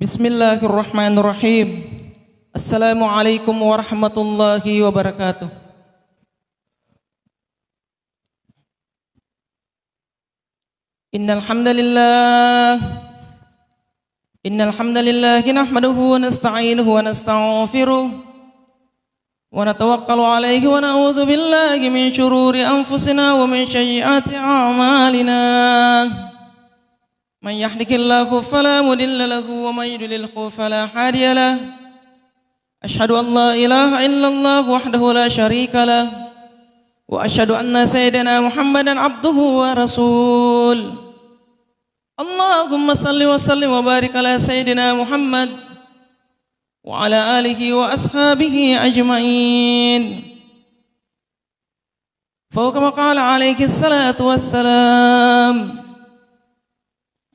Bismillahirrahmanirrahim. Assalamualaikum warahmatullahi wabarakatuh. Innal hamdalillah nahmaduhu wa nasta'inuhu wa nastaghfiruh wa natawakkalu alayhi wa na'udzu billahi min shururi anfusina wa min sayyiati a'malina. Man yahdihillahu fala mudilla lahu wa man yudlilhu fala hadiya lahu. Asyhadu an la ilaha illallah wahdahu la syarika lahu wa asyhadu anna sayyidina Muhammadan abduhu wa rasul. Allahumma salli wa sallim wa barik ala sayyidina Muhammad wa ala alihi wa ashabihi ajma'in. Fa kama qala alaihi salatu wassalam.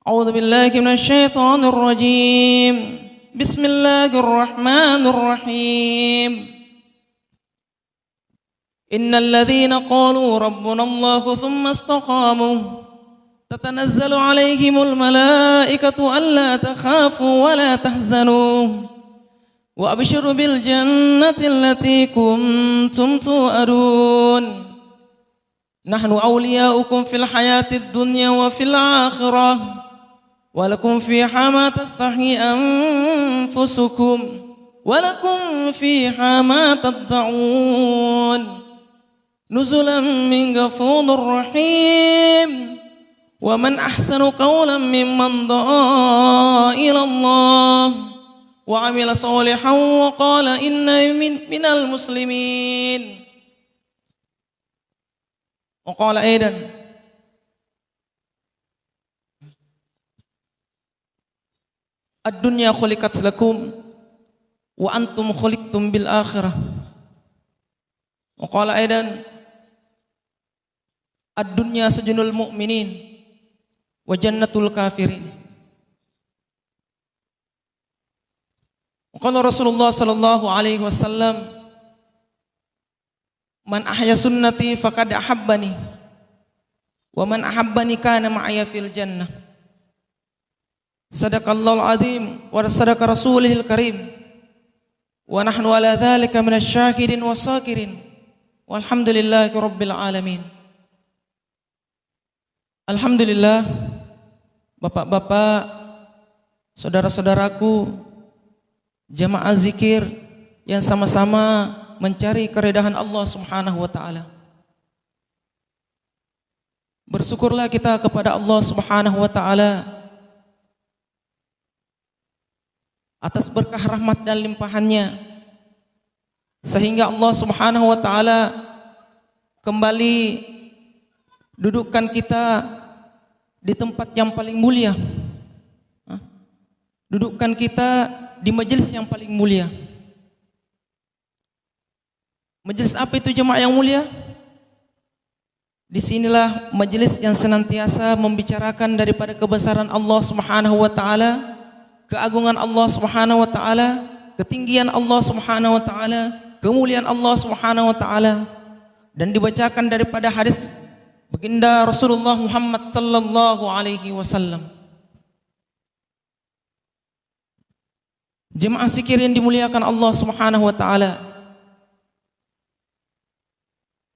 A'udzu billahi minasy syaithanir rajim. Bismillahirrahmanirrahim. Innal ladzina qalu rabbuna Allahu tsumma istaqamu tatanazzalu 'alaihimul malaikatu alla takhafu wa la tahzanu wa abshiru bil jannati allati kuntum tu'adun. Nahnu awliya'ukum fil hayatid dunya wa fil akhirah. Walakum fiha ma tastahi anfusukum walakum fiha ma tad'un nuzulan min ghafurir rahim wa man ahsanu qawlan mimman da'a ila Allah wa 'amila shalihan wa qala innani minal muslimin. Wa qala aidan ad-dunya khuliqat lakum wa antum khuliqtum bil akhirah. Wa qala aidan ad-dunya sujunul mu'minin wa jannatul kafirin. Wa qala Rasulullah sallallahu alaihi wasallam man ahya sunnati faqad ahabbani wa man ahabbani kana ma'aya fil jannah. Sadaqallahul azim wa sadaqa rasulihil karim wa nahnu ala dzalika minasy syakirin wassakirin walhamdulillahi rabbil alamin. Alhamdulillah, bapak-bapak, saudara-saudaraku, jamaah zikir yang sama-sama mencari keridhaan Allah Subhanahu wa taala. Bersyukurlah kita kepada Allah Subhanahu wa taala atas berkah rahmat dan limpahannya, sehingga Allah Subhanahu wa taala kembali dudukkan kita di tempat yang paling mulia, dudukkan kita di majelis yang paling mulia. Majelis apa itu jemaah yang mulia? Disinilah majelis yang senantiasa membicarakan daripada kebesaran Allah Subhanahu wa taala, keagungan Allah Subhanahu wa taala, ketinggian Allah Subhanahu wa taala, kemuliaan Allah Subhanahu wa taala, dan dibacakan daripada hadis baginda Rasulullah Muhammad sallallahu alaihi wasallam. Jemaah zikir yang dimuliakan Allah Subhanahu wa taala,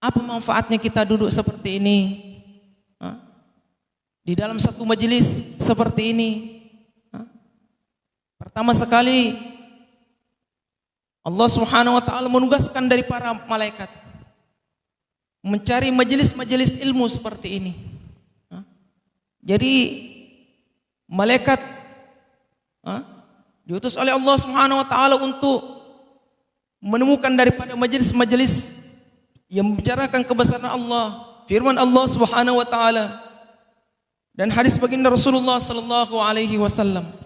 apa manfaatnya kita duduk seperti ini? Di dalam satu majelis seperti ini. Pertama sekali, Allah Subhanahu wa taala menugaskan dari para malaikat mencari majelis-majelis ilmu seperti ini. Jadi malaikat diutus oleh Allah Subhanahu wa taala untuk menemukan daripada majelis-majelis yang membicarakan kebesaran Allah, firman Allah Subhanahu wa taala dan hadis baginda Rasulullah sallallahu alaihi wasallam.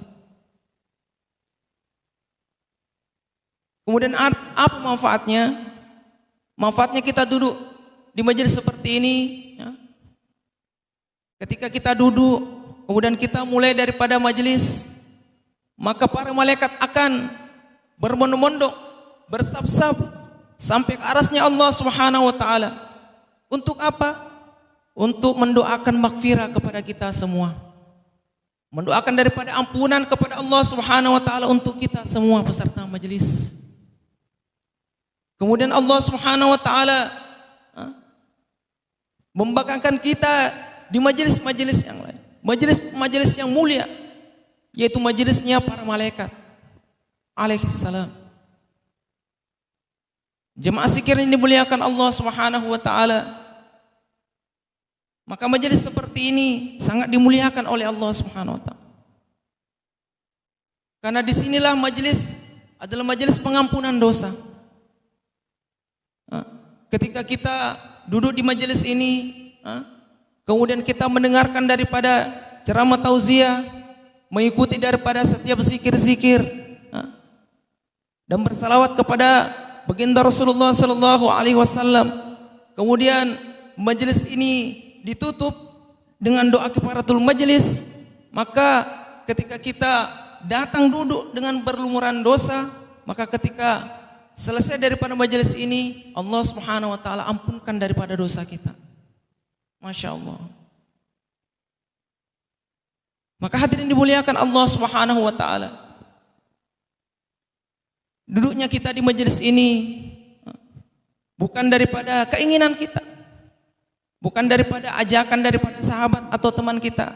Kemudian apa manfaatnya? Manfaatnya kita duduk di majelis seperti ini. Ketika kita duduk, kemudian kita mulai daripada majelis, maka para malaikat akan berbondong-bondong, bersab-sab sampai ke arasnya Allah Subhanahu wa taala. Untuk apa? Untuk mendoakan maghfirah kepada kita semua. mendoakan daripada ampunan kepada Allah Subhanahu wa taala untuk kita semua peserta majelis. Kemudian Allah Subhanahu wa taala membanggakan kita di majelis-majelis yang lain, majelis-majelis yang mulia, yaitu majelisnya para malaikat alaihi salam. Jemaah sekalian dimuliakan Allah Subhanahu wa taala, maka majelis seperti ini sangat dimuliakan oleh Allah Subhanahu wa taala. Karena disinilah majelis adalah majelis pengampunan dosa. Ketika kita duduk di majelis ini, kemudian kita mendengarkan daripada ceramah tauziah, mengikuti daripada setiap zikir-zikir, dan bersalawat kepada baginda Rasulullah sallallahu alaihi wasallam. Kemudian majelis ini ditutup dengan doa kifaratul majelis, maka ketika kita datang duduk dengan berlumuran dosa, maka ketika selesai daripada majelis ini, Allah Subhanahu wa taala ampunkan daripada dosa kita. Masya Allah. Maka hadirin dimuliakan Allah Subhanahu wa taala, duduknya kita di majelis ini bukan daripada keinginan kita, bukan daripada ajakan daripada sahabat atau teman kita,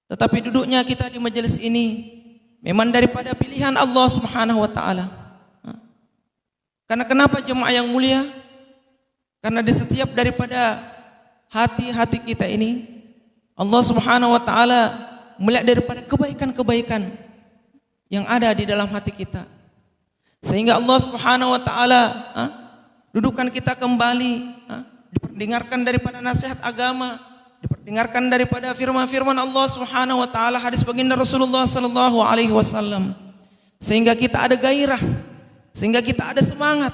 tetapi duduknya kita di majelis ini memang daripada pilihan Allah Subhanahu wa taala. Karena kenapa jemaah yang mulia? Karena di setiap daripada hati-hati kita ini, Allah Subhanahu wa taala melihat daripada kebaikan-kebaikan yang ada di dalam hati kita. Sehingga Allah Subhanahu wa taala dudukan kita kembali, diperdengarkan daripada nasihat agama, diperdengarkan daripada firman-firman Allah Subhanahu wa taala, hadis baginda Rasulullah sallallahu alaihi wasallam. Sehingga kita ada gairah, sehingga kita ada semangat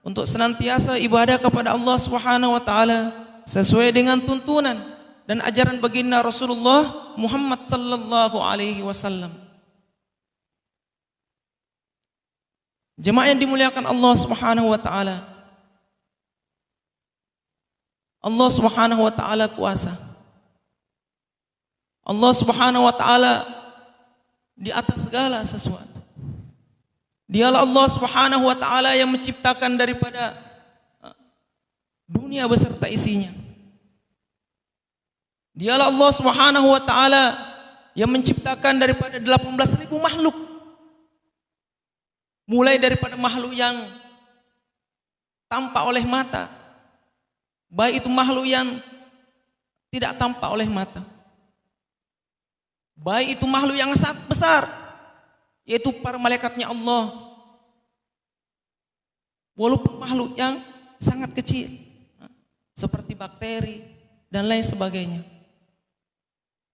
untuk senantiasa ibadah kepada Allah Subhanahu wa taala sesuai dengan tuntunan dan ajaran baginda Rasulullah Muhammad sallallahu alaihi wasallam. Jemaah yang dimuliakan Allah Subhanahu wa taala, Allah Subhanahu wa taala kuasa. Allah Subhanahu wa taala di atas segala sesuatu. Dialah Allah Subhanahu wa taala yang menciptakan daripada dunia beserta isinya. Dialah Allah Subhanahu wa taala yang menciptakan daripada 18.000 makhluk. Mulai daripada makhluk yang tampak oleh mata, baik itu makhluk yang tidak tampak oleh mata, baik itu makhluk yang sangat besar, yaitu para malaikatnya Allah, walaupun makhluk yang sangat kecil seperti bakteri dan lain sebagainya.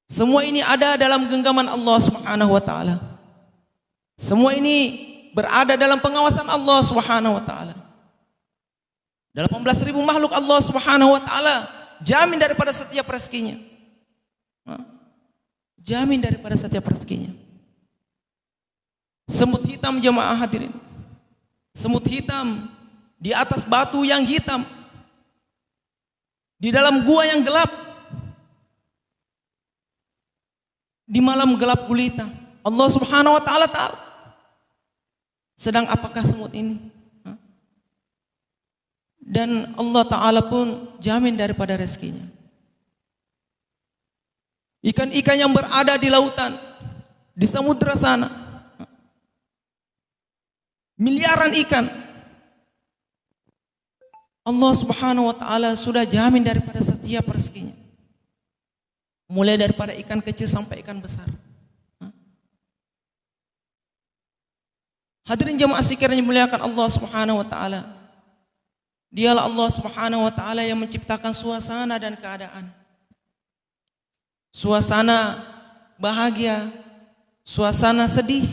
Semua ini ada dalam genggaman Allah Subhanahu wa taala. Semua ini berada dalam pengawasan Allah Subhanahu wa taala. 18.000 makhluk Allah Subhanahu wa taala jamin daripada setiap rezekinya. Jamin daripada setiap rezekinya. Semut hitam jemaah hadirin. Semut hitam di atas batu yang hitam. Di dalam gua yang gelap. Di malam gelap gulita. Allah Subhanahu wa taala tahu. Sedang apakah semut ini? Dan Allah Ta'ala pun jamin daripada rezekinya. Ikan-ikan yang berada di lautan, di samudra sana, miliaran ikan, Allah Subhanahu wa taala sudah jamin daripada setiap rezekinya. Mulai daripada ikan kecil sampai ikan besar. Hadirin jemaah sekalian dimuliakan Allah Subhanahu wa taala. Dialah Allah Subhanahu wa taala yang menciptakan suasana dan keadaan. Suasana bahagia, suasana sedih,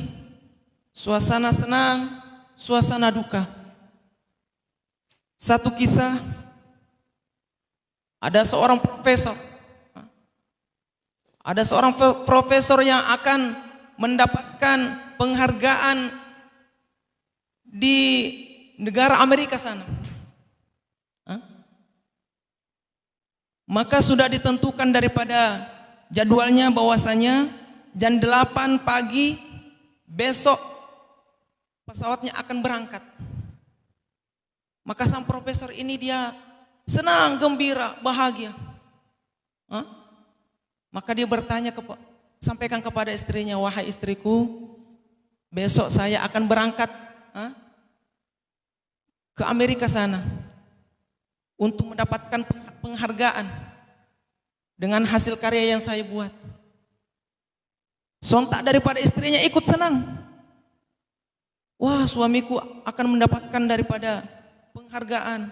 suasana senang, suasana duka. Satu kisah, ada seorang profesor. Ada seorang profesor yang akan mendapatkan penghargaan di negara Amerika sana. Maka sudah ditentukan daripada jadwalnya bahwasanya jam 8 pagi besok pesawatnya akan berangkat. Maka sang profesor ini dia senang, gembira, bahagia. Maka dia bertanya, sampaikan kepada istrinya, wahai istriku, besok saya akan berangkat ke Amerika sana untuk mendapatkan penghargaan dengan hasil karya yang saya buat. Sontak daripada istrinya ikut senang. Wah, suamiku akan mendapatkan daripada penghargaan.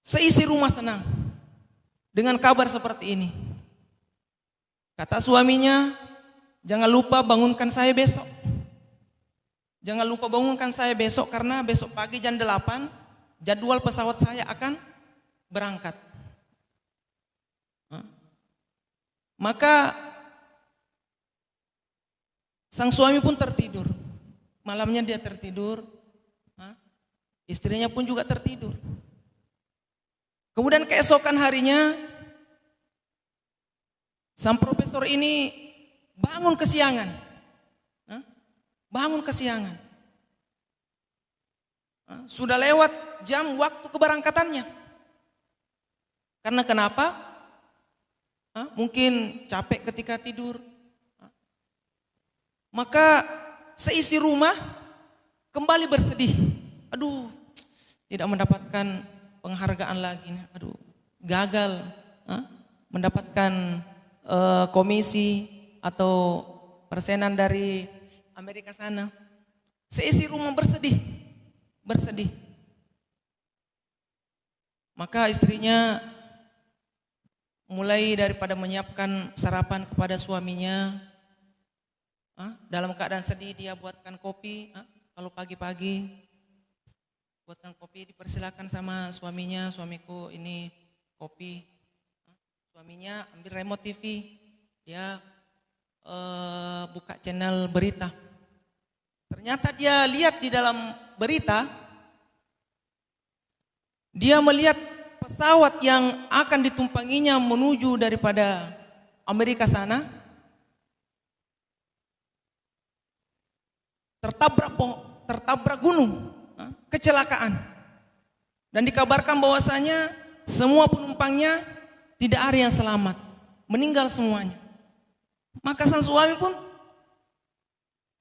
Seisi rumah senang dengan kabar seperti ini. Kata suaminya, jangan lupa bangunkan saya besok. Jangan lupa bangunkan saya besok karena besok pagi jam 8 jadwal pesawat saya akan berangkat. Maka sang suami pun tertidur. Malamnya dia tertidur. Istrinya pun juga tertidur. Kemudian keesokan harinya sang profesor ini bangun kesiangan. Bangun kesiangan. Sudah lewat jam waktu keberangkatannya. Karena kenapa? Mungkin capek ketika tidur. Maka seisi rumah kembali bersedih. Aduh, tidak mendapatkan penghargaan lagi. Aduh, gagal mendapatkan komisi atau persenan dari Amerika sana. Seisi rumah bersedih. Maka istrinya mulai daripada menyiapkan sarapan kepada suaminya. Dalam keadaan sedih dia buatkan kopi. Kalau pagi-pagi buatkan kopi, dipersilakan sama suaminya, suamiku ini kopi. Suaminya ambil remote TV, dia buka channel berita. Ternyata dia lihat di dalam berita, dia melihat pesawat yang akan ditumpanginya menuju daripada Amerika sana tertabrak gunung, kecelakaan. Dan dikabarkan bahwasanya semua penumpangnya tidak ada yang selamat, meninggal semuanya. Maka sang suami pun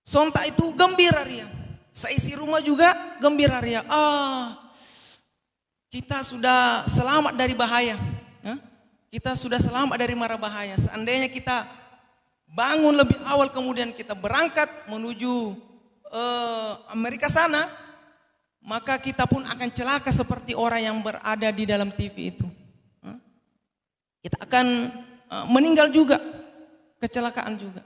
sontak itu gembira ria. Seisi rumah juga gembira ria. Kita sudah selamat dari bahaya. Kita sudah selamat dari mara bahaya. Seandainya kita bangun lebih awal kemudian kita berangkat menuju Amerika sana, maka kita pun akan celaka seperti orang yang berada di dalam TV itu. Kita akan meninggal juga, kecelakaan juga.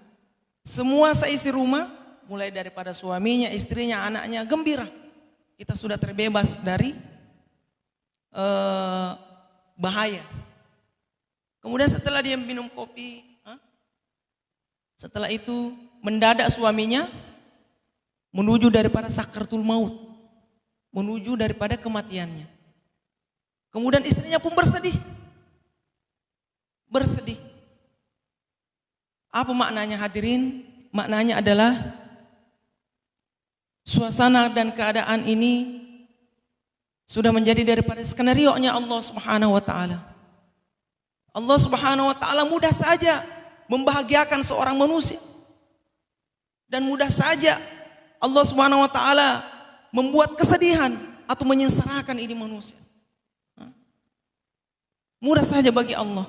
Semua seisi rumah, mulai daripada suaminya, istrinya, anaknya gembira. Kita sudah terbebas dari bahaya. Kemudian setelah dia minum kopi, setelah itu mendadak suaminya menuju daripada sakaratul maut, menuju daripada kematiannya. Kemudian istrinya pun bersedih. Apa maknanya hadirin? Maknanya adalah suasana dan keadaan ini sudah menjadi daripada skenario-nya Allah Subhanahu wa taala. Allah Subhanahu wa taala mudah saja membahagiakan seorang manusia. Dan mudah saja Allah Subhanahu wa taala membuat kesedihan atau menyengsarakan ini manusia. Mudah saja bagi Allah.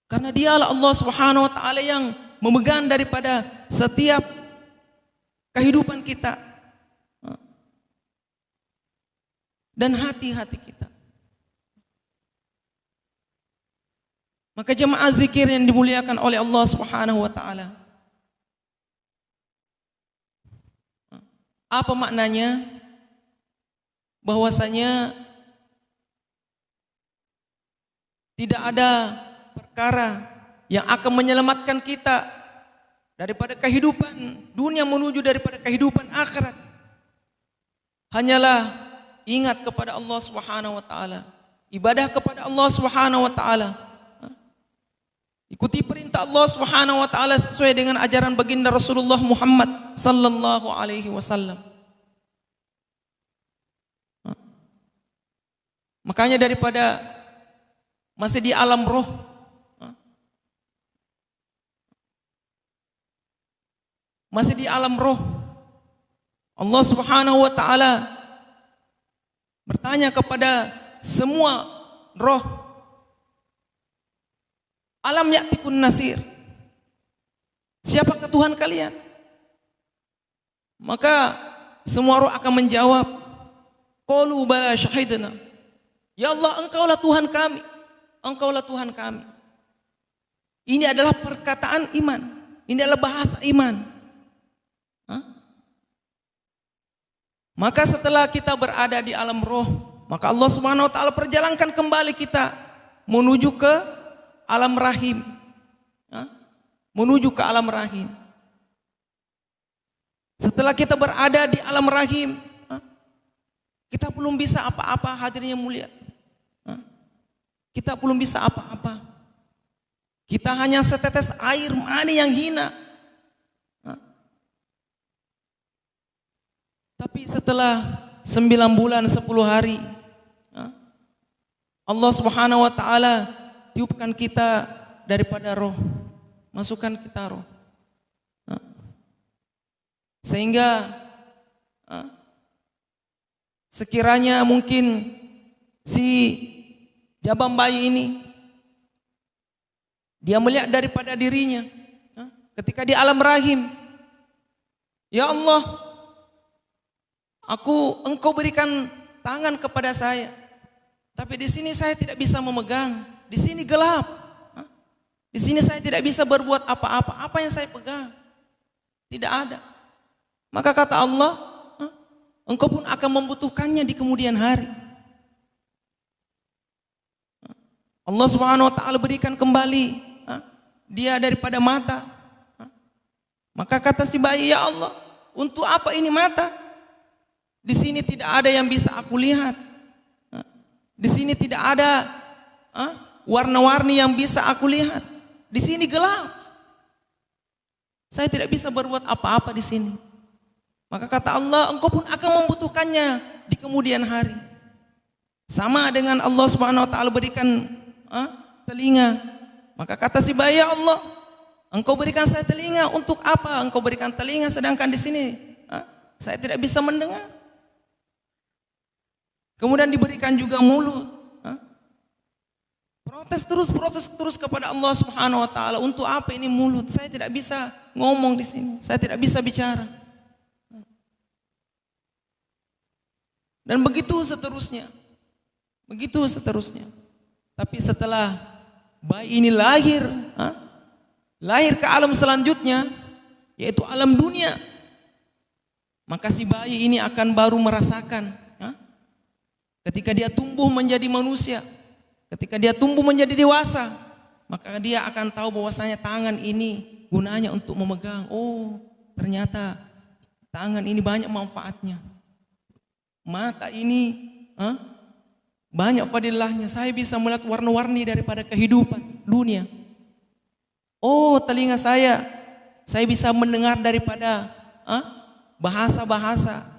Karena dialah Allah Subhanahu wa taala yang memegang daripada setiap kehidupan kita dan hati-hati kita. Maka jemaah zikir yang dimuliakan oleh Allah Subhanahu wa taala, apa maknanya? Bahwasanya tidak ada perkara yang akan menyelamatkan kita daripada kehidupan dunia menuju daripada kehidupan akhirat. Hanyalah ingat kepada Allah Subhanahu wa taala, ibadah kepada Allah Subhanahu wa taala, Ikuti perintah Allah Subhanahu wa taala sesuai dengan ajaran baginda Rasulullah Muhammad sallallahu alaihi wasallam. Makanya daripada masih di alam roh, masih di alam roh, Allah Subhanahu wa taala bertanya kepada semua roh, alam ya'tikun nasir, siapakah Tuhan kalian? Maka semua roh akan menjawab, qalu bala syahidna, ya Allah, engkaulah Tuhan kami, engkaulah Tuhan kami. Ini adalah perkataan iman, ini adalah bahasa iman. Maka setelah kita berada di alam roh, maka Allah Subhanahu wa taala perjalankan kembali kita menuju ke alam rahim. Menuju ke alam rahim. Setelah kita berada di alam rahim, kita belum bisa apa-apa, hadirnya mulia. Kita belum bisa apa-apa. Kita hanya setetes air mani yang hina. Tapi setelah 9 bulan 10 hari, Allah Subhanahu wa taala tiupkan kita daripada roh, masukkan kita roh. Sehingga sekiranya mungkin si jabang bayi ini dia melihat daripada dirinya ketika di alam rahim, ya Allah, engkau berikan tangan kepada saya, tapi di sini saya tidak bisa memegang, di sini gelap, di sini saya tidak bisa berbuat apa-apa. Apa yang saya pegang? Tidak ada. Maka kata Allah, engkau pun akan membutuhkannya di kemudian hari. Allah Subhanahu wa taala berikan kembali dia daripada mata. Maka kata si bayi, ya Allah, untuk apa ini mata? Di sini tidak ada yang bisa aku lihat. Di sini tidak ada warna-warni yang bisa aku lihat. Di sini gelap. Saya tidak bisa berbuat apa-apa di sini. Maka kata Allah, engkau pun akan membutuhkannya di kemudian hari. Sama dengan Allah Subhanahu wa taala berikan telinga. Maka kata si bayi, ya Allah, engkau berikan saya telinga untuk apa? Engkau berikan telinga sedangkan di sini saya tidak bisa mendengar. Kemudian diberikan juga mulut. Protes terus kepada Allah Subhanahu wa taala, untuk apa ini mulut? Saya tidak bisa ngomong di sini. Saya tidak bisa bicara. Dan begitu seterusnya. Begitu seterusnya. Tapi setelah bayi ini lahir ke alam selanjutnya, yaitu alam dunia, maka si bayi ini akan baru merasakan ketika dia tumbuh menjadi manusia, ketika dia tumbuh menjadi dewasa, maka dia akan tahu bahwasanya tangan ini gunanya untuk memegang. Oh, ternyata tangan ini banyak manfaatnya. Mata ini banyak fadilahnya. Saya bisa melihat warna-warni daripada kehidupan dunia. Oh, telinga saya bisa mendengar daripada bahasa-bahasa,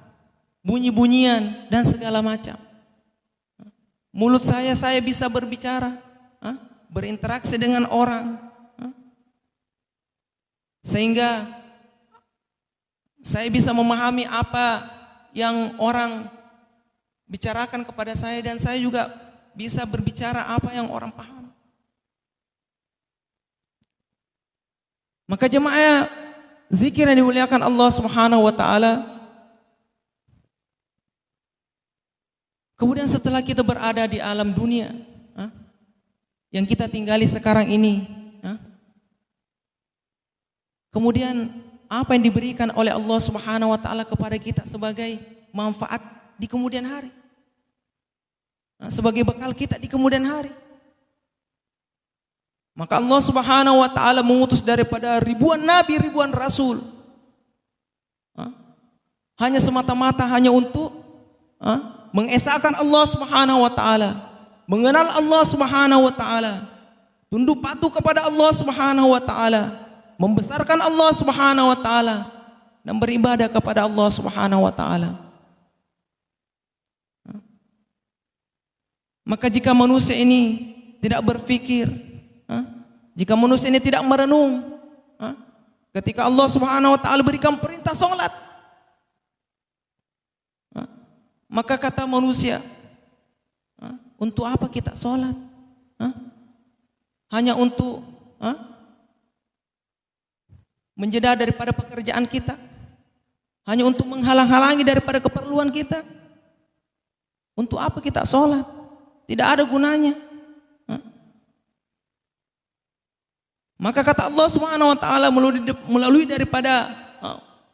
bunyi-bunyian dan segala macam. Mulut saya bisa berbicara, berinteraksi dengan orang, sehingga saya bisa memahami apa yang orang bicarakan kepada saya, dan saya juga bisa berbicara apa yang orang paham. Maka jemaah zikir yang dimuliakan Allah Subhanahu wa taala, kemudian setelah kita berada di alam dunia yang kita tinggali sekarang ini, kemudian apa yang diberikan oleh Allah Subhanahu wa taala kepada kita sebagai manfaat di kemudian hari, sebagai bekal kita di kemudian hari. Maka Allah Subhanahu wa taala mengutus daripada ribuan nabi, ribuan rasul, hanya semata-mata hanya untuk mengesahkan Allah Subhanahu wa taala, mengenal Allah Subhanahu wa taala, tunduk patuh kepada Allah Subhanahu wa taala, membesarkan Allah Subhanahu wa taala dan beribadah kepada Allah Subhanahu wa taala. Maka jika manusia ini tidak berpikir, jika manusia ini tidak merenung, ketika Allah Subhanahu wa taala berikan perintah salat, maka kata manusia, untuk apa kita salat? Hanya untuk menjeda daripada pekerjaan kita, hanya untuk menghalang-halangi daripada keperluan kita. Untuk apa kita salat? Tidak ada gunanya. Maka kata Allah Subhanahu wa taala melalui daripada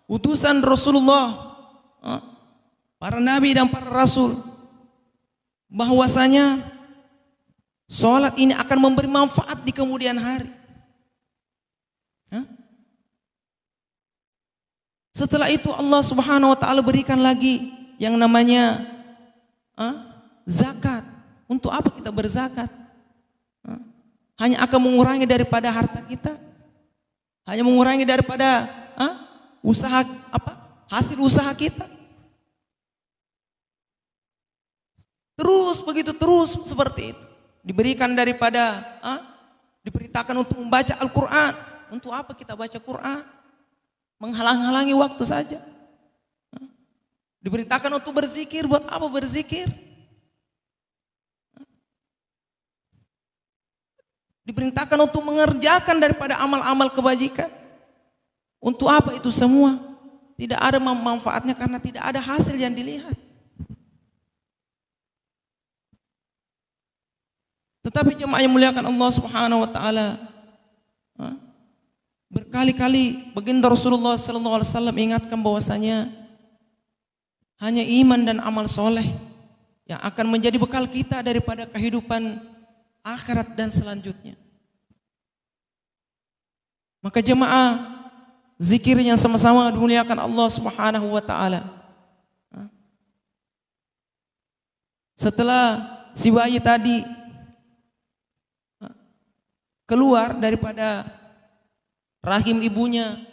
utusan Rasulullah, para nabi dan para rasul, bahwasanya salat ini akan memberi manfaat di kemudian hari. Setelah itu Allah Subhanahu wa taala berikan lagi yang namanya zakat. Untuk apa kita berzakat? Hanya akan mengurangi daripada harta kita, hanya mengurangi daripada usaha hasil usaha kita. Terus begitu, terus seperti itu. Diberikan daripada diperintahkan untuk membaca Al-Quran. Untuk apa kita baca Quran? Menghalang-halangi waktu saja. Diperintahkan untuk berzikir. Buat apa berzikir? Diperintahkan untuk mengerjakan daripada amal-amal kebajikan. Untuk apa itu semua? Tidak ada manfaatnya karena tidak ada hasil yang dilihat. Tetapi jemaah yang muliakan Allah Subhanahu wa taala, berkali-kali baginda Rasulullah sallallahu alaihi wasallam ingatkan bahwasanya hanya iman dan amal soleh yang akan menjadi bekal kita daripada kehidupan akhirat dan selanjutnya. Maka jemaah, zikir yang sama-sama dimuliakan Allah Subhanahu wa taala. Setelah si bayi tadi keluar daripada rahim ibunya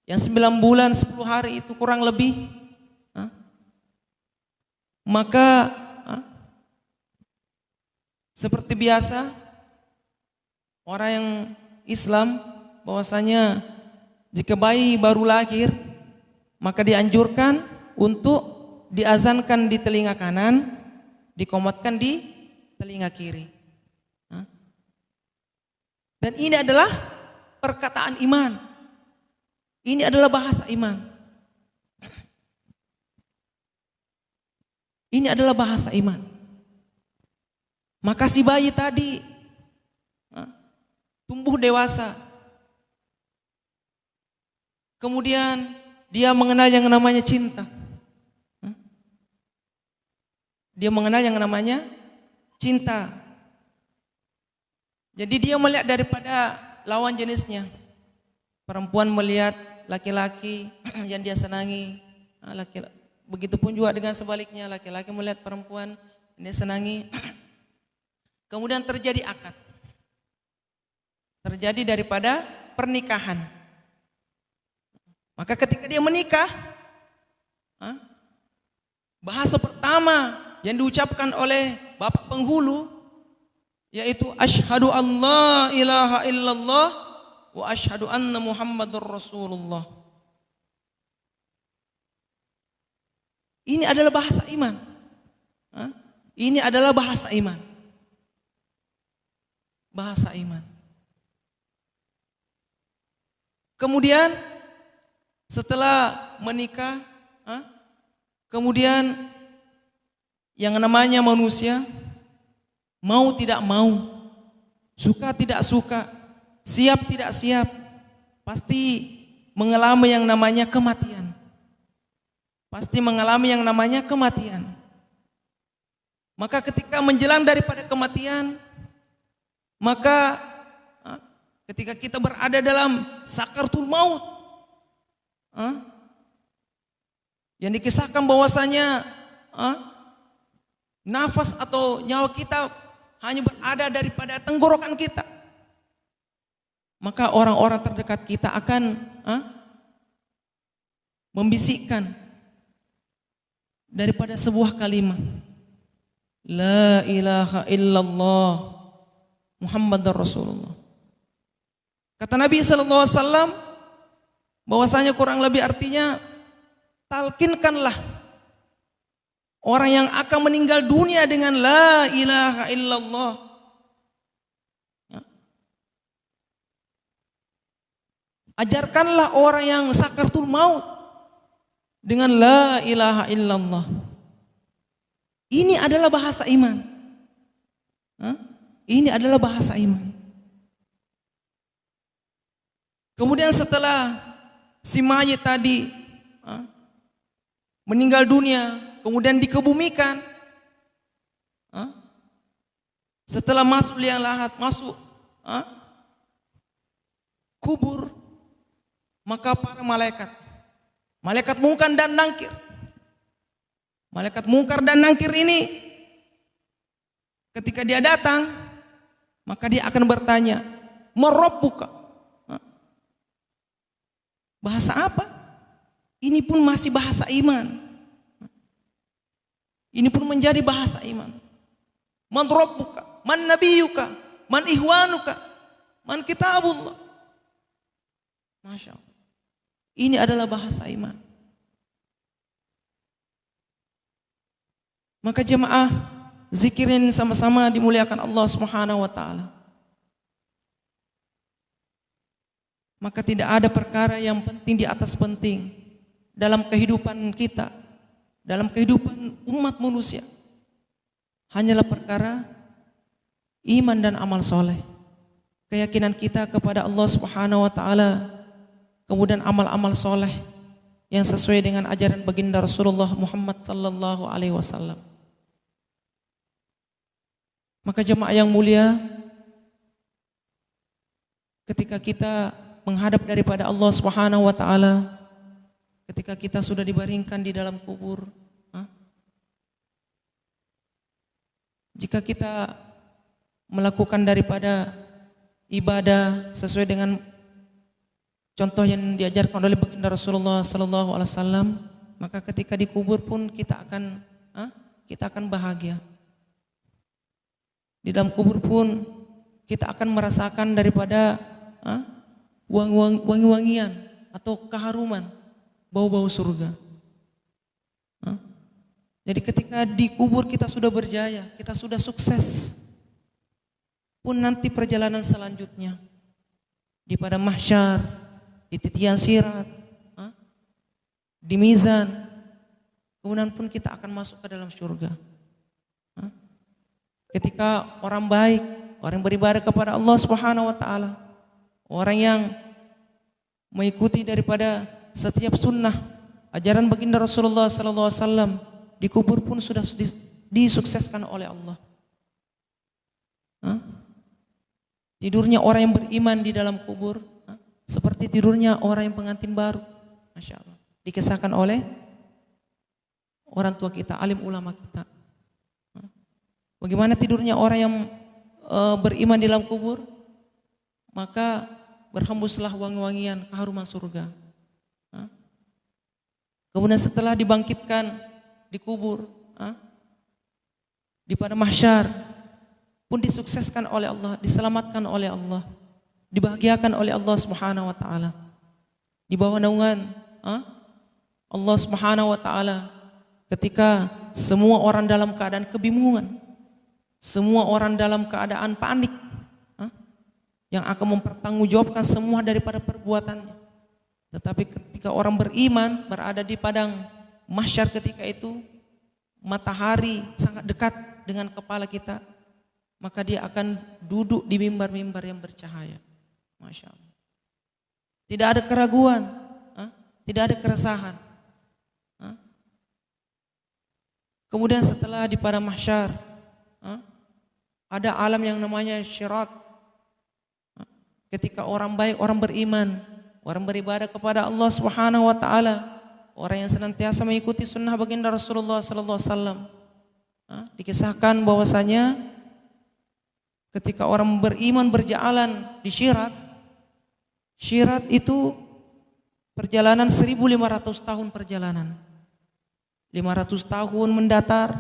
yang 9 bulan 10 hari itu kurang lebih, maka seperti biasa orang yang Islam bahwasanya jika bayi baru lahir maka dianjurkan untuk diazankan di telinga kanan, diqomatkan di telinga kiri. Dan ini adalah perkataan iman. Ini adalah bahasa iman. Ini adalah bahasa iman. Maka si bayi tadi tumbuh dewasa. Kemudian dia mengenal yang namanya cinta. Dia mengenal yang namanya cinta. Jadi dia melihat daripada lawan jenisnya. Perempuan melihat laki-laki yang dia senangi. Begitupun juga dengan sebaliknya, laki-laki melihat perempuan yang dia senangi. Kemudian terjadi akad. Terjadi daripada pernikahan. Maka ketika dia menikah, bahasa pertama yang diucapkan oleh bapak penghulu yaitu asyhadu alla ilaha illallah wa asyhadu anna muhammadur rasulullah. Ini adalah bahasa iman. Ini adalah bahasa iman. Bahasa iman. Kemudian setelah menikah, kemudian yang namanya manusia mau tidak mau, suka tidak suka, siap tidak siap, pasti mengalami yang namanya kematian. Pasti mengalami yang namanya kematian. Maka ketika menjelang daripada kematian, maka ketika kita berada dalam sakaratul maut, yang dikisahkan bahwasanya nafas atau nyawa kita hanya berada daripada tenggorokan kita. maka orang-orang terdekat kita akan membisikkan daripada sebuah kalimat, La ilaha illallah Muhammadar Rasulullah. Kata Nabi SAW bahwasanya kurang lebih artinya, talkinkanlah orang yang akan meninggal dunia dengan La ilaha illallah. Ajarkanlah orang yang sakaratul maut dengan La ilaha illallah. Ini adalah bahasa iman. Ini adalah bahasa iman. Kemudian setelah si mayit tadi meninggal dunia, kemudian dikebumikan, setelah masuk liang lahat, masuk kubur, maka para malaikat mungkar dan nangkir, malaikat mungkar dan nangkir ini ketika dia datang, maka dia akan bertanya, Marabbuka? Bahasa apa? Ini pun masih bahasa iman. Ini pun menjadi bahasa iman. Man rabbuka, man nabiyuka, man ihwanuka, man kitabullah. Masya Allah. Ini adalah bahasa iman. Maka jemaah, zikirin sama-sama dimuliakan Allah Subhanahu wa taala. Maka tidak ada perkara yang penting di atas penting dalam kehidupan kita, dalam kehidupan umat manusia. Hanyalah perkara iman dan amal soleh. Keyakinan kita kepada Allah Subhanahu wa taala, kemudian amal-amal soleh yang sesuai dengan ajaran baginda Rasulullah Muhammad sallallahu alaihi wasallam. Maka jemaah yang mulia, ketika kita menghadap daripada Allah Subhanahu wa taala, ketika kita sudah dibaringkan di dalam kubur, jika kita melakukan daripada ibadah sesuai dengan contoh yang diajarkan oleh baginda Rasulullah sallallahu alaihi wasallam, maka ketika dikubur pun kita akan bahagia. Di dalam kubur pun kita akan merasakan daripada wangi-wangian atau keharuman bau-bau surga. Jadi ketika dikubur kita sudah berjaya, kita sudah sukses, pun nanti perjalanan selanjutnya di pada mahsyar, di titian sirat, di mizan, kemudian pun kita akan masuk ke dalam surga. Ketika orang baik, orang yang beribadah kepada Allah Subhanahu wa taala, orang yang mengikuti daripada setiap sunnah ajaran baginda Rasulullah sallallahu alaihi wasallam, dikubur pun sudah disukseskan oleh Allah. Tidurnya orang yang beriman di dalam kubur seperti tidurnya orang yang pengantin baru. Masya Allah. Dikisahkan oleh orang tua kita, alim ulama kita. Bagaimana tidurnya orang yang beriman di dalam kubur? Maka berhembuslah wangi-wangian keharuman surga. Kemudian setelah dibangkitkan di kubur, di pada mahsyar pun disukseskan oleh Allah, diselamatkan oleh Allah, dibahagiakan oleh Allah Subhanahu wa taala. Di bawah naungan Allah Subhanahu wa taala, ketika semua orang dalam keadaan kebingungan, semua orang dalam keadaan panik, yang akan mempertanggungjawabkan semua daripada perbuatannya. Tetapi ketika orang beriman berada di padang mahsyar ketika itu, matahari sangat dekat dengan kepala kita, maka dia akan duduk di mimbar-mimbar yang bercahaya. Masya Allah. Tidak ada keraguan, tidak ada keresahan. Kemudian setelah di padang mahsyar, ada alam yang namanya syirat. Ketika orang baik, orang beriman, orang beribadah kepada Allah Subhanahu wa taala, orang yang senantiasa mengikuti sunnah baginda Rasulullah sallallahu alaihi wasallam, dikisahkan bahwasanya ketika orang beriman berjalan di syirat, Syirat itu perjalanan 1500 tahun perjalanan. 500 tahun mendatar,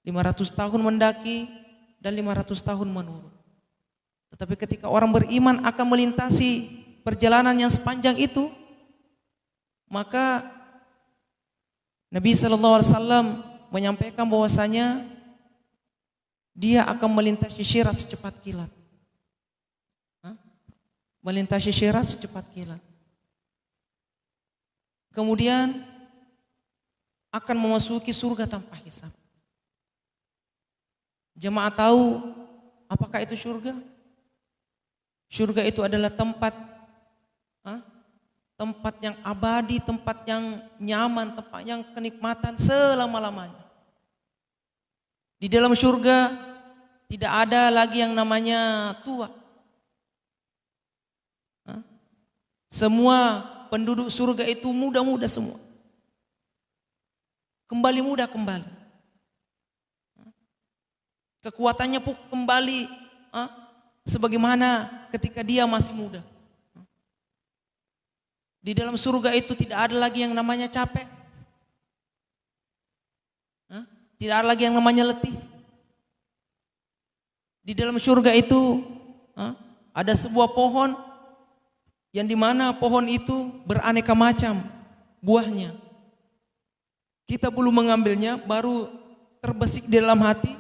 500 tahun mendaki, dan 500 tahun menurun. Tetapi ketika orang beriman akan melintasi perjalanan yang sepanjang itu, maka Nabi SAW menyampaikan bahwasanya dia akan melintasi syirat secepat kilat. Melintasi syirat secepat kilat. Kemudian akan memasuki surga tanpa hisab. Jemaah tahu apakah itu surga? Surga itu adalah tempat tempat yang abadi, tempat yang nyaman, tempat yang kenikmatan selama-lamanya. Di dalam surga tidak ada lagi yang namanya tua. Semua penduduk surga itu muda-muda semua. Kembali muda kembali. Kekuatannya pun kembali sebagaimana ketika dia masih muda. Di dalam surga itu tidak ada lagi yang namanya capek. Tidak ada lagi yang namanya letih. Di dalam surga itu ada sebuah pohon yang dimana pohon itu beraneka macam buahnya. Kita belum mengambilnya, baru terbesit di dalam hati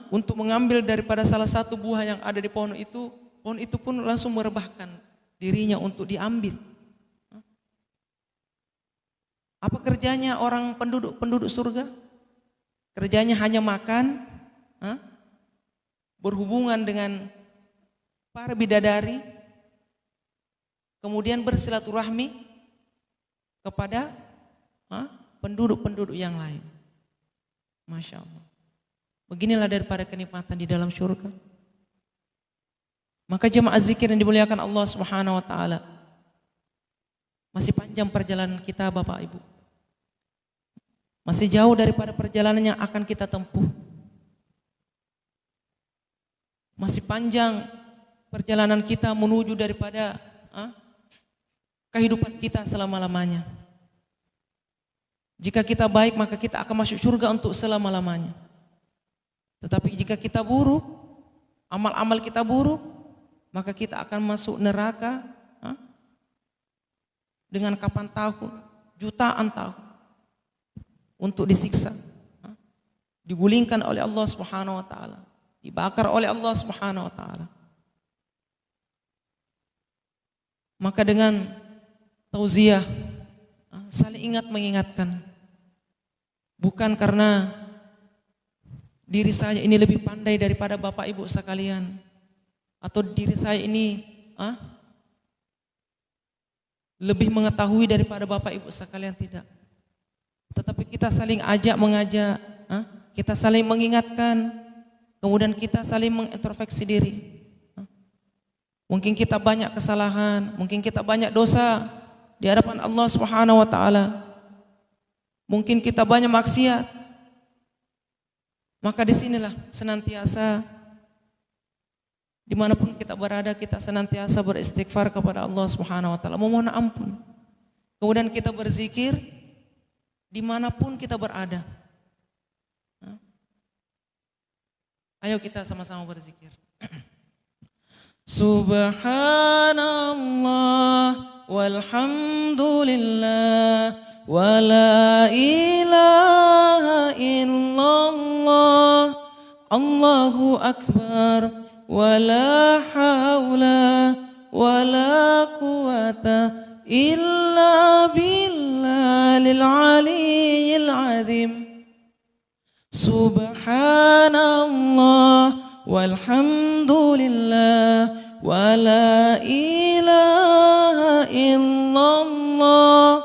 untuk mengambil daripada salah satu buah yang ada di pohon itu pun langsung merebahkan dirinya untuk diambil. Apa kerjanya orang penduduk surga? Kerjanya hanya makan, berhubungan dengan para bidadari, kemudian bersilaturahmi kepada penduduk-penduduk yang lain. Masya Allah. Beginilah daripada kenikmatan di dalam surga. Maka jemaah zikir yang dimuliakan Allah Subhanahu wa taala, masih panjang perjalanan kita Bapak Ibu. Masih jauh daripada perjalanan yang akan kita tempuh. Masih panjang perjalanan kita menuju daripada kehidupan kita selama-lamanya. Jika kita baik, maka kita akan masuk surga untuk selama-lamanya. Tetapi jika kita buruk, amal-amal kita buruk, maka kita akan masuk neraka dengan kapan tahun, jutaan tahun untuk disiksa, digulingkan oleh Allah Subhanahu wa taala, dibakar oleh Allah Subhanahu wa taala. Maka dengan tauziah, saling ingat mengingatkan. Bukan karena diri saya ini lebih pandai daripada Bapak Ibu sekalian, atau diri saya ini lebih mengetahui daripada Bapak Ibu sekalian, tidak. Tetapi kita saling mengajak, kita saling mengingatkan, kemudian kita saling mengintrospeksi diri. Mungkin kita banyak kesalahan, mungkin kita banyak dosa di hadapan Allah Subhanahu wa taala. Mungkin kita banyak maksiat. Maka disinilah senantiasa, dimanapun kita berada, kita senantiasa beristighfar kepada Allah Subhanahu wa taala, memohon ampun. Kemudian kita berzikir dimanapun kita berada. Ayo kita sama-sama berzikir. Subhanallah walhamdulillah wa la ilaha illallah, Allahu akbar, wa la hawla wa la quwata illa billahil aliyyil azim. Subhanallah walhamdulillah wa la ilaha illallah,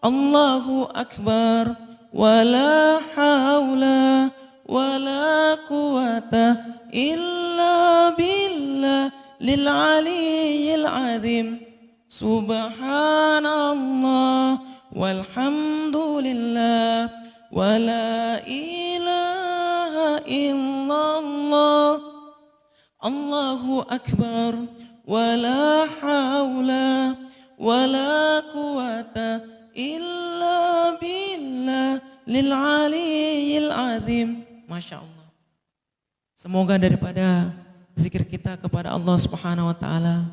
Allahu akbar, wa la hawla wa la quwata illa billahil aliyyil azim. Subhanallah walhamdulillah wa la ilaha illallah, Allahu akbar, wala haula wala quwata illa billah lil aliyil azim. Masya Allah. Semoga daripada zikir kita kepada Allah Subhanahu wa taala,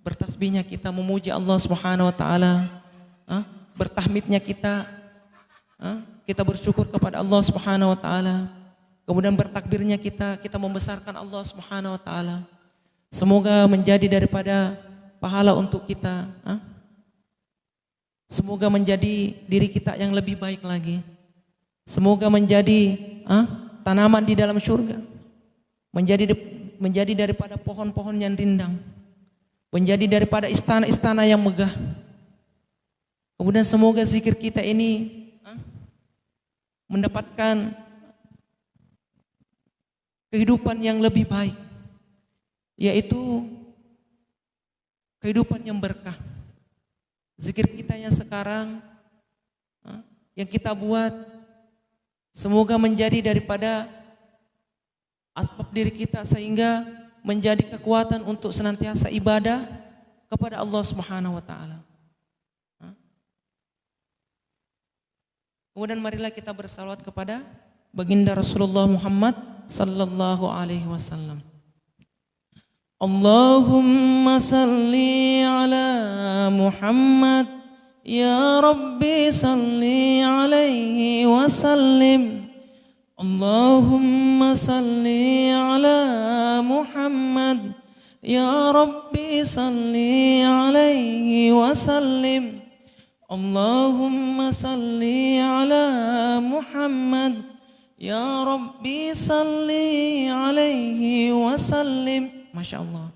bertasbihnya kita memuji Allah Subhanahu wa taala, bertahmidnya kita bersyukur kepada Allah Subhanahu wa taala, kemudian bertakbirnya kita membesarkan Allah Subhanahu wa taala. Semoga menjadi daripada pahala untuk kita, semoga menjadi diri kita yang lebih baik lagi. Semoga menjadi tanaman di dalam surga, menjadi daripada pohon-pohon yang rindang, menjadi daripada istana-istana yang megah. Kemudian semoga zikir kita ini mendapatkan kehidupan yang lebih baik, yaitu kehidupan yang berkah. Zikir kita yang sekarang, yang kita buat, semoga menjadi daripada asbab diri kita sehingga menjadi kekuatan untuk senantiasa ibadah kepada Allah Subhanahu wa taala. Kemudian marilah kita bersalawat kepada baginda Rasulullah Muhammad sallallahu alaihi wasallam. Allahumma salli ala Muhammad, ya Rabbi salli alaihi wasallim. Allahumma salli ala Muhammad, ya Rabbi salli alaihi wasallim. Allahumma salli ala Muhammad, ya Rabbi salli alaihi wasallim. Masya Allah.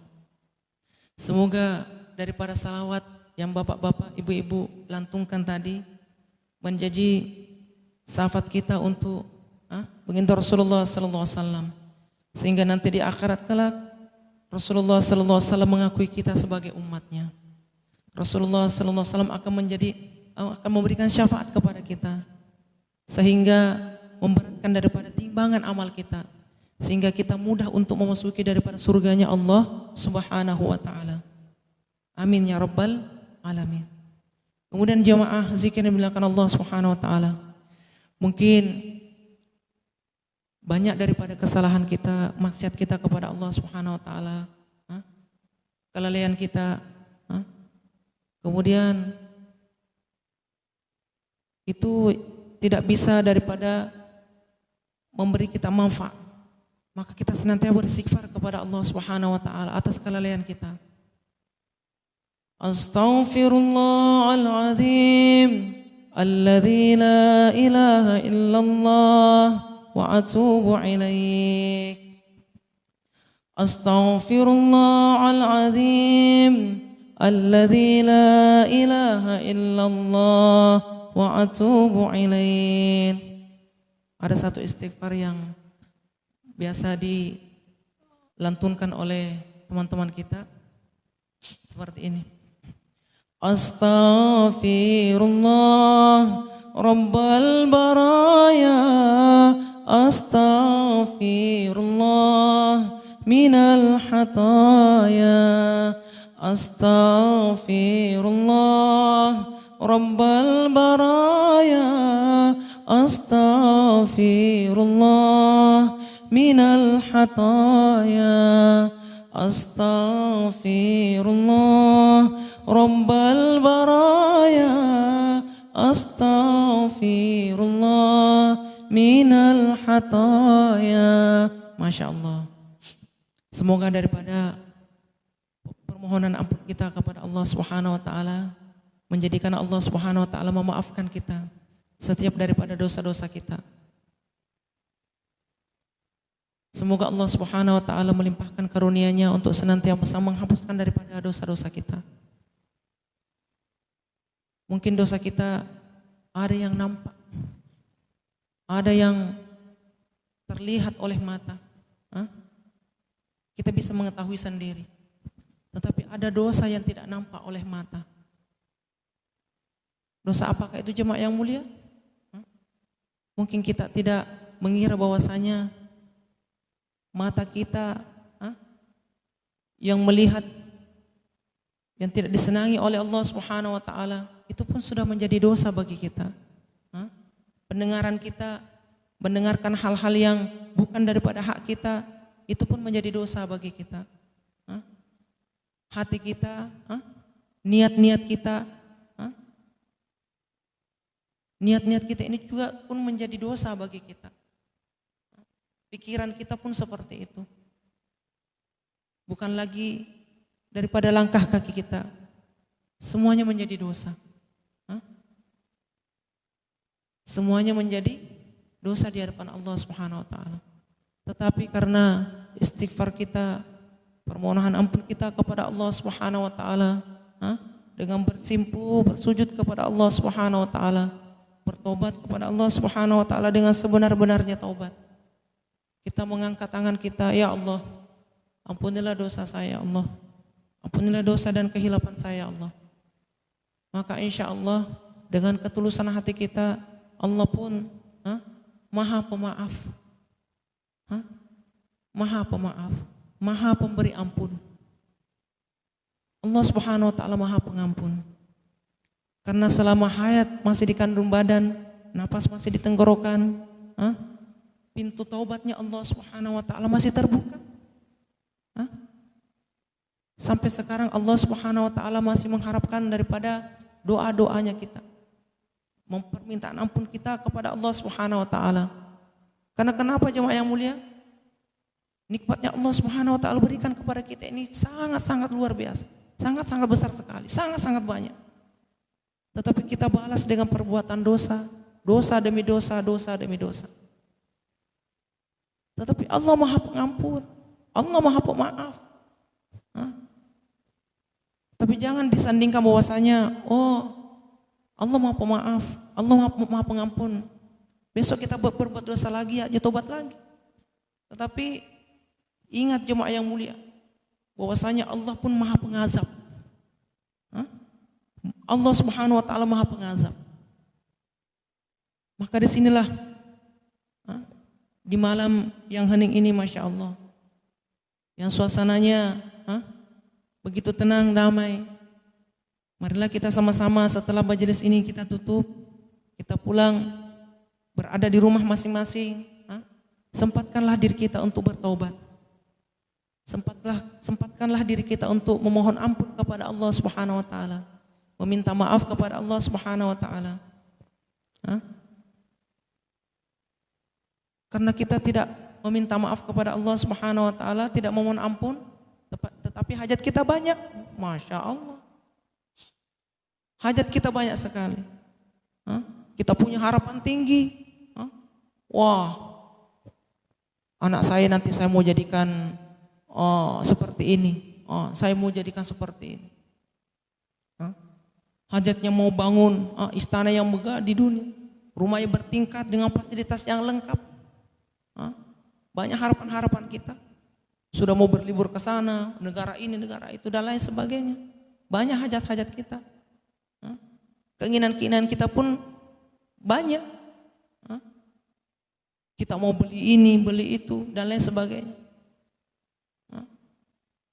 Semoga daripada salawat yang bapak-bapak, ibu-ibu lantungkan tadi menjadi syafaat kita untuk baginda Rasulullah sallallahu alaihi wasallam, sehingga nanti di akhirat kelak Rasulullah sallallahu alaihi wasallam mengakui kita sebagai umatnya. Rasulullah sallallahu alaihi wasallam akan memberikan syafaat kepada kita sehingga memberatkan daripada timbangan amal kita, sehingga kita mudah untuk memasuki daripada surganya Allah Subhanahu wa taala. Amin ya rabbal alamin. Kemudian jamaah zikir yang dimuliakan Allah Subhanahu wa taala. Mungkin banyak daripada kesalahan kita, maksiat kita kepada Allah Subhanahu wa taala, kelalaian kita, kemudian itu tidak bisa daripada memberi kita manfaat. Maka kita senantiasa beristighfar kepada Allah Subhanahu wa taala atas kelalaian kita. Astaghfirullahaladzim alladzi la ilaha illallah wa atubu ilaik. Astaghfirullahaladzim alladzi la ilaha illallah wa atubu ilaik. Ada satu istighfar yang biasa dilantunkan oleh teman-teman kita seperti ini. Astaghfirullah Rabbal baraya, astaghfirullah minal hataya, astaghfirullah Rabbal baraya, astaghfirullah minal hataya, astaghfirullah Rabbal baraya, astaghfirullah minal hataya. Masya Allah. Semoga daripada permohonan ampun kita kepada Allah Subhanahu wa taala menjadikan Allah Subhanahu wa taala memaafkan kita setiap daripada dosa-dosa kita. Semoga Allah Subhanahu wa taala melimpahkan karunia-Nya untuk senantiasa menghapuskan daripada dosa-dosa kita. Mungkin dosa kita ada yang nampak, ada yang terlihat oleh mata, kita bisa mengetahui sendiri. Tetapi ada dosa yang tidak nampak oleh mata. Dosa apakah itu jemaah yang mulia? Mungkin kita tidak mengira bahwasanya mata kita yang melihat yang tidak disenangi oleh Allah Subhanahu wa taala, itu pun sudah menjadi dosa bagi kita. Pendengaran kita mendengarkan hal-hal yang bukan daripada hak kita, itu pun menjadi dosa bagi kita. Hati kita, niat-niat kita, niat-niat kita ini juga pun menjadi dosa bagi kita. Pikiran kita pun seperti itu. Bukan lagi daripada langkah kaki kita, semuanya menjadi dosa. Semuanya menjadi dosa di hadapan Allah Subhanahu wa taala. Tetapi karena istighfar kita, permohonan ampun kita kepada Allah Subhanahu wa taala, dengan bersimpuh, bersujud kepada Allah Subhanahu wa taala, bertobat kepada Allah Subhanahu wa taala dengan sebenar-benarnya taubat. Kita mengangkat tangan kita, ya Allah, ampunilah dosa saya, Allah. Ampunilah dosa dan kehilapan saya, Allah. Maka insya Allah dengan ketulusan hati kita, Allah pun Maha Pemaaf, Maha Pemaaf, Maha Pemberi ampun. Allah Subhanahu wa taala Maha Pengampun. Karena selama hayat masih di kandung badan, napas masih di tenggorokan, pintu taubatnya Allah Subhanahu wa taala masih terbuka. Sampai sekarang Allah Subhanahu wa taala masih mengharapkan daripada doa-doanya kita, mempermintaan ampun kita kepada Allah Subhanahu wa taala. Karena kenapa jemaah yang mulia? Nikmatnya Allah Subhanahu wa taala berikan kepada kita ini sangat-sangat luar biasa, sangat-sangat besar sekali, sangat-sangat banyak. Tetapi kita balas dengan perbuatan dosa, dosa demi dosa, dosa demi dosa. Tetapi Allah Maha Pengampun, Allah Maha Pemaaf. Tapi jangan disandingkan bahwasanya, Allah Maha Pemaaf, Allah Maha Pengampun. Besok kita berbuat dosa lagi, ya tobat lagi. Tetapi ingat jemaah yang mulia, bahwasanya Allah pun Maha Pengazab. Allah Subhanahu wa taala Maha Pengazab. Maka disinilah di malam yang hening ini, masya Allah, yang suasananya begitu tenang, damai. Marilah kita sama-sama setelah majelis ini kita tutup, kita pulang, berada di rumah masing-masing. Sempatkanlah diri kita untuk bertaubat. Sempatkanlah diri kita untuk memohon ampun kepada Allah Subhanahu wa taala, meminta maaf kepada Allah Subhanahu wa taala. Karena kita tidak meminta maaf kepada Allah Subhanahu wa taala, tidak memohon ampun, tetapi hajat kita banyak. Masya Allah, hajat kita banyak sekali. Kita punya harapan tinggi. Wah, anak saya nanti saya mau jadikan seperti ini. Saya mau jadikan seperti ini. Hajatnya mau bangun istana yang megah di dunia, rumahnya bertingkat dengan fasilitas yang lengkap. Banyak harapan-harapan kita. Sudah mau berlibur ke sana, negara ini, negara itu, dan lain sebagainya. Banyak hajat-hajat kita. Keinginan-keinginan kita pun banyak. Kita mau beli ini, beli itu, dan lain sebagainya.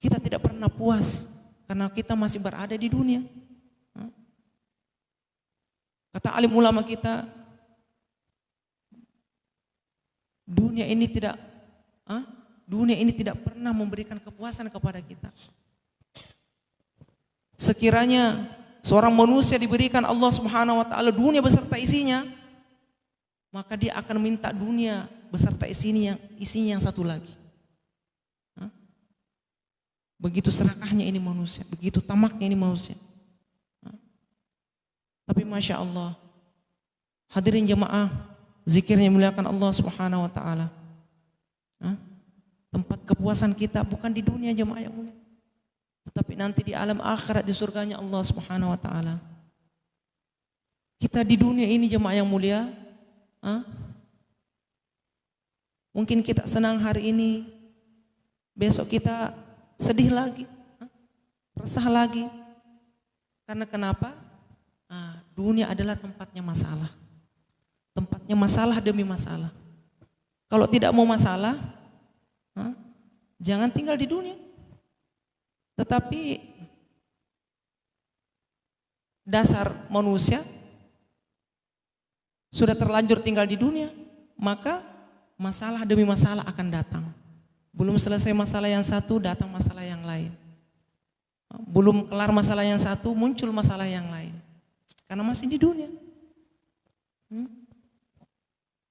Kita tidak pernah puas karena kita masih berada di dunia. Kata alim ulama kita, dunia ini tidak pernah memberikan kepuasan kepada kita. Sekiranya seorang manusia diberikan Allah Subhanahu wa taala dunia beserta isinya, maka dia akan minta dunia beserta isinya yang satu lagi. Begitu serakahnya ini manusia, begitu tamaknya ini manusia. Tapi masya Allah, hadirin jemaah, zikirnya muliakan Allah Subhanahu wa taala. Tempat kepuasan kita bukan di dunia jemaah yang mulia, tetapi nanti di alam akhirat, di surganya Allah Subhanahu wa taala. Kita di dunia ini jemaah yang mulia, mungkin kita senang hari ini, besok kita sedih lagi, resah lagi. Karena kenapa? Dunia adalah tempatnya masalah. Tempatnya masalah demi masalah. Kalau tidak mau masalah, jangan tinggal di dunia. Tetapi dasar manusia sudah terlanjur tinggal di dunia, maka masalah demi masalah akan datang. Belum selesai masalah yang satu, datang masalah yang lain. Belum kelar masalah yang satu, muncul masalah yang lain. Karena masih di dunia.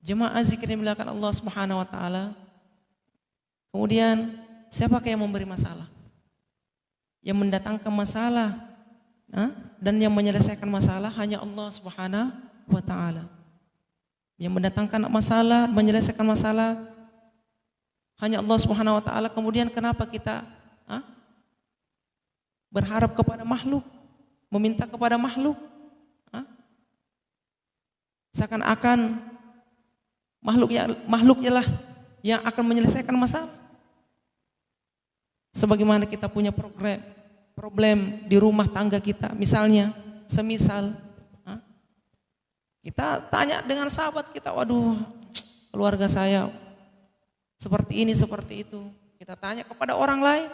Jemaah zikir yang dimuliakan Allah Subhanahu wa taala. Kemudian siapakah yang memberi masalah? Yang mendatangkan masalah dan yang menyelesaikan masalah hanya Allah Subhanahu wa taala. Yang mendatangkan masalah, menyelesaikan masalah hanya Allah Subhanahu wa taala. Kemudian kenapa kita berharap kepada makhluk, meminta kepada makhluk? Seakan-akan makhluknya lah yang akan menyelesaikan masalah. Sebagaimana kita punya problem di rumah tangga kita, misalnya, semisal kita tanya dengan sahabat kita, waduh, keluarga saya seperti ini, seperti itu. Kita tanya kepada orang lain.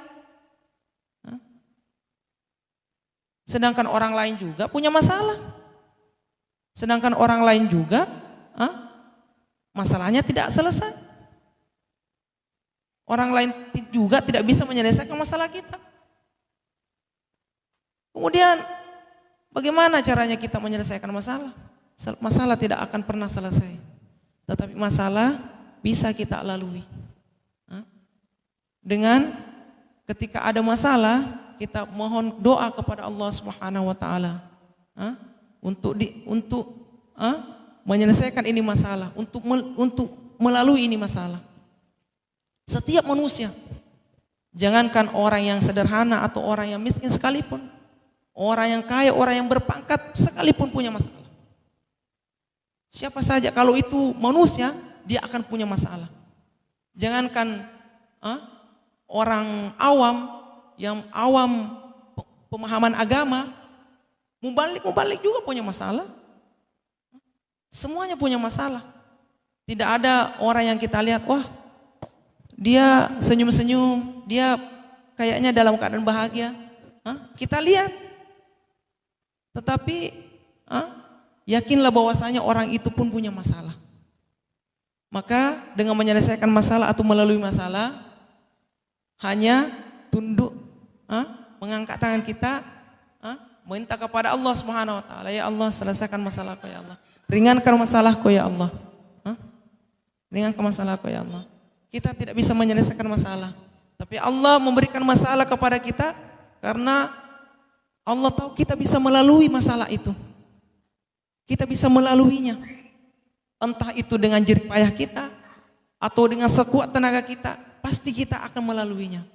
Sedangkan orang lain juga punya masalah. Sedangkan orang lain juga masalahnya tidak selesai. Orang lain juga tidak bisa menyelesaikan masalah kita. Kemudian bagaimana caranya kita menyelesaikan masalah? Masalah tidak akan pernah selesai. Tetapi masalah bisa kita lalui. Dengan ketika ada masalah, kita mohon doa kepada Allah Subhanahu wa taala. Untuk menyelesaikan ini masalah, untuk melalui ini masalah. Setiap manusia, jangankan orang yang sederhana atau orang yang miskin sekalipun, orang yang kaya, orang yang berpangkat sekalipun punya masalah. Siapa saja kalau itu manusia, dia akan punya masalah. Jangankan orang awam, yang awam pemahaman agama, mubalik juga punya masalah. Semuanya punya masalah. Tidak ada orang yang kita lihat, wah, dia senyum-senyum, dia kayaknya dalam keadaan bahagia. Kita lihat. Tetapi yakinlah bahwasanya orang itu pun punya masalah. Maka dengan menyelesaikan masalah atau melalui masalah, hanya tunduk, mengangkat tangan kita, minta kepada Allah Subhanahu wa taala, ya Allah, selesaikan masalahku ya Allah. Ringankan masalahku ya Allah. Ringankan masalahku ya Allah. Kita tidak bisa menyelesaikan masalah, tapi Allah memberikan masalah kepada kita karena Allah tahu kita bisa melalui masalah itu. Kita bisa melaluinya. Entah itu dengan jerih payah kita atau dengan sekuat tenaga kita, pasti kita akan melaluinya.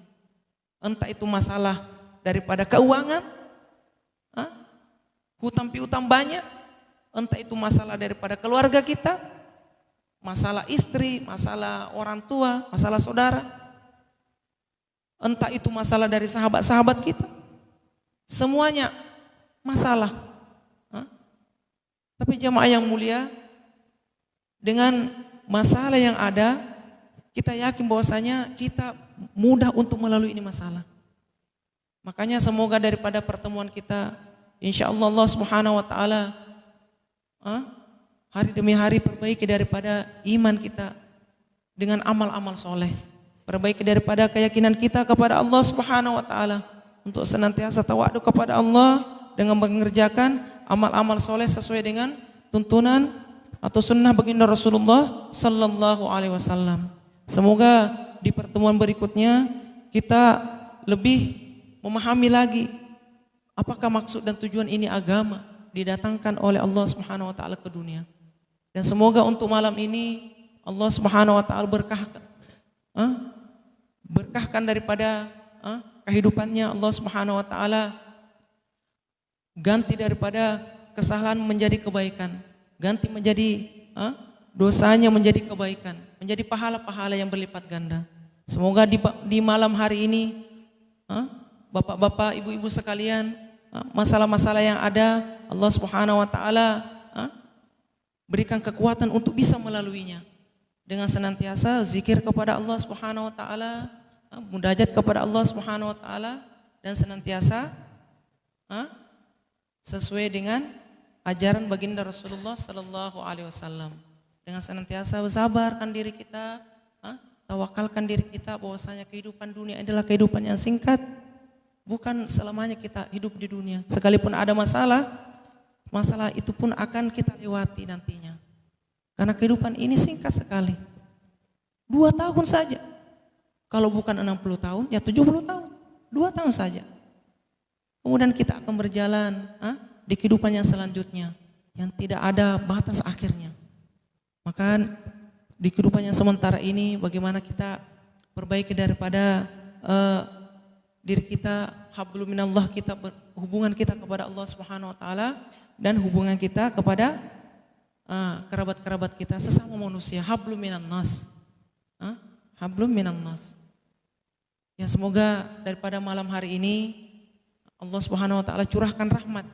Entah itu masalah daripada keuangan, hutang piutang banyak, entah itu masalah daripada keluarga kita, masalah istri, masalah orang tua, masalah saudara, entah itu masalah dari sahabat-sahabat kita, semuanya masalah. Tapi jamaah yang mulia, dengan masalah yang ada, kita yakin bahwasanya kita mudah untuk melalui ini masalah. Makanya semoga daripada pertemuan kita, insya Allah Allah Subhanahu wa taala hari demi hari perbaiki daripada iman kita dengan amal-amal soleh, perbaiki daripada keyakinan kita kepada Allah Subhanahu wa taala, untuk senantiasa tawadhu kepada Allah dengan mengerjakan amal-amal soleh sesuai dengan tuntunan atau sunnah baginda Rasulullah sallallahu alaihi wasallam. Semoga di pertemuan berikutnya kita lebih memahami lagi apakah maksud dan tujuan ini agama didatangkan oleh Allah Subhanahu wa taala ke dunia. Dan semoga untuk malam ini Allah Subhanahu wa taala berkahkan daripada kehidupannya. Allah Subhanahu wa taala ganti daripada kesalahan menjadi kebaikan, ganti menjadi dosanya menjadi kebaikan, menjadi pahala-pahala yang berlipat ganda. Semoga di malam hari ini bapak-bapak, ibu-ibu sekalian, masalah-masalah yang ada Allah Subhanahu wa taala berikan kekuatan untuk bisa melaluinya dengan senantiasa zikir kepada Allah Subhanahu wa taala, munajat kepada Allah Subhanahu wa taala, dan senantiasa sesuai dengan ajaran baginda Rasulullah sallallahu alaihi wasallam. Dengan senantiasa bersabarkan diri kita, tawakalkan diri kita bahwasanya kehidupan dunia adalah kehidupan yang singkat. Bukan selamanya kita hidup di dunia. Sekalipun ada masalah itu pun akan kita lewati nantinya. Karena kehidupan ini singkat sekali. 2 tahun saja. Kalau bukan 60 tahun, ya 70 tahun. 2 tahun saja. Kemudian kita akan berjalan di kehidupan yang selanjutnya. Yang tidak ada batas akhirnya. Maka di kehidupan yang sementara ini bagaimana kita perbaiki daripada diri kita, hablum minallah, kita hubungan kita kepada Allah Subhanahu wa taala dan hubungan kita kepada kerabat-kerabat kita sesama manusia, hablum minan nas. Hablum minan nas. Ya, semoga daripada malam hari ini Allah Subhanahu wa taala curahkan rahmat,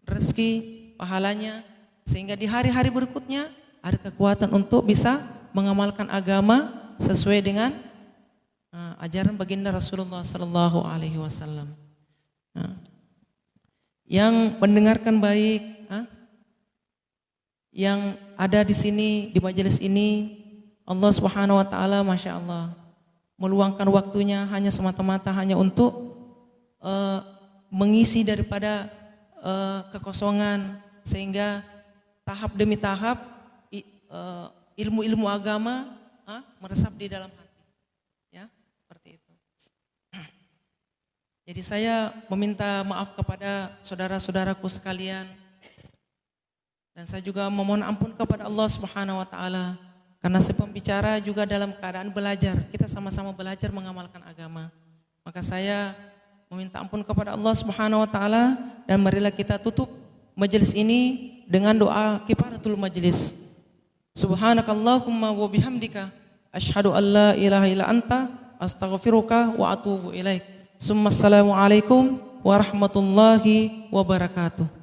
rezeki, pahalanya sehingga di hari-hari berikutnya ada kekuatan untuk bisa mengamalkan agama sesuai dengan ajaran baginda Rasulullah sallallahu alaihi wasallam. Yang mendengarkan baik, yang ada di sini di majelis ini, Allah Subhanahu wa taala Masya Allah meluangkan waktunya hanya semata-mata hanya untuk mengisi daripada kekosongan sehingga tahap demi tahap ilmu-ilmu agama meresap di dalam hati. Ya, seperti itu. Jadi saya meminta maaf kepada saudara-saudaraku sekalian dan saya juga memohon ampun kepada Allah Subhanahu wa taala karena si pembicara juga dalam keadaan belajar. Kita sama-sama belajar mengamalkan agama. Maka saya meminta ampun kepada Allah Subhanahu wa taala dan marilah kita tutup majelis ini dengan doa kifaratul majelis. Subhanakallahumma wa bihamdika asyhadu an la ilaha illa anta astaghfiruka wa atubu ilaik. Assalamualaikum warahmatullahi wabarakatuh.